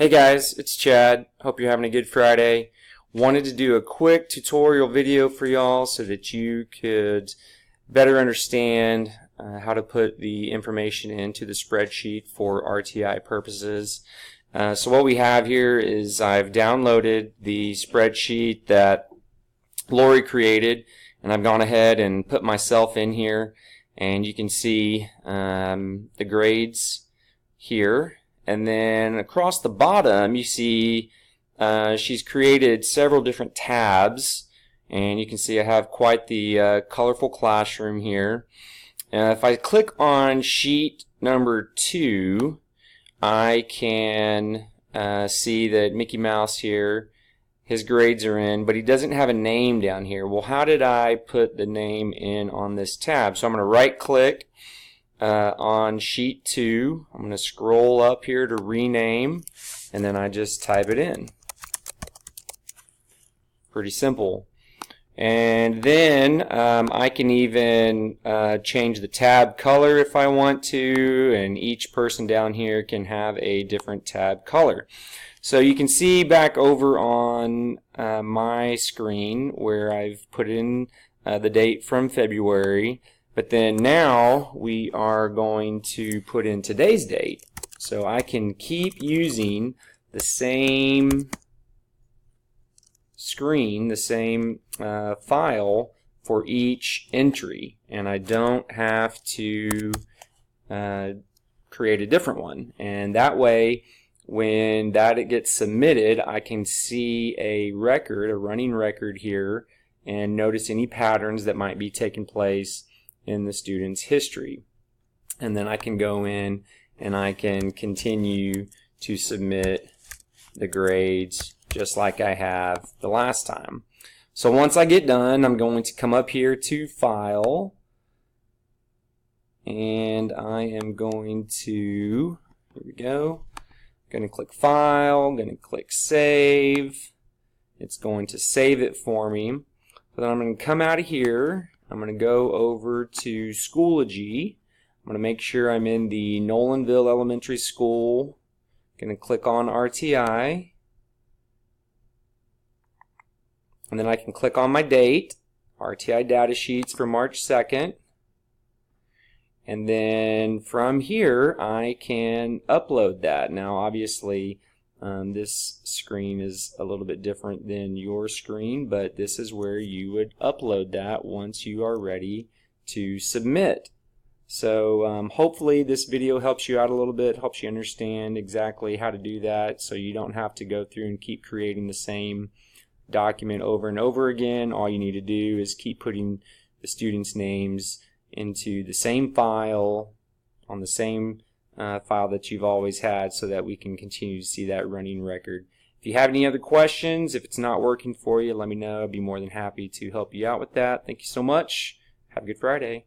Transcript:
Hey guys, it's Chad. Hope you're having a good Friday. Wanted to do a quick tutorial video for y'all so that you could better understand how to put the information into the spreadsheet for RTI purposes. So what we have here is I've downloaded the spreadsheet that Lori created, and I've gone ahead and put myself in here, and you can see the grades here. And then across the bottom you see she's created several different tabs, and you can see I have quite the colorful classroom here. If I click on sheet number 2, I can see that Mickey Mouse here, his grades are in, but he doesn't have a name down here. Well, how did I put the name in on this tab? So I'm going to right click on sheet 2. I'm going to scroll up here to rename, and then I just type it in. Pretty simple. And then I can even change the tab color if I want to, and each person down here can have a different tab color. So you can see back over on my screen where I've put in the date from February. But then now we are going to put in today's date. So I can keep using the same screen, the same file for each entry, and I don't have to create a different one. And that way, when that gets submitted, I can see a record, a running record here, and notice any patterns that might be taking place in the student's history. And then I can go in and I can continue to submit the grades just like I have the last time. So once I get done, I'm going to come up here to File, and I am going to, here we go, going to click File, I'm going to click Save. It's going to save it for me. So then I'm going to come out of here. I'm going to go over to Schoology. I'm going to make sure I'm in the Nolanville Elementary School. I'm going to click on RTI. And then I can click on my date, RTI data sheets for March 2nd. And then from here I can upload that. Now obviously this screen is a little bit different than your screen, but this is where you would upload that once you are ready to submit. So hopefully this video helps you out a little bit, helps you understand exactly how to do that, so you don't have to go through and keep creating the same document over and over again. All you need to do is keep putting the students' names into the same file, on the same file that you've always had, so that we can continue to see that running record. If you have any other questions, if it's not working for you, let me know. I'd be more than happy to help you out with that. Thank you so much. Have a good Friday.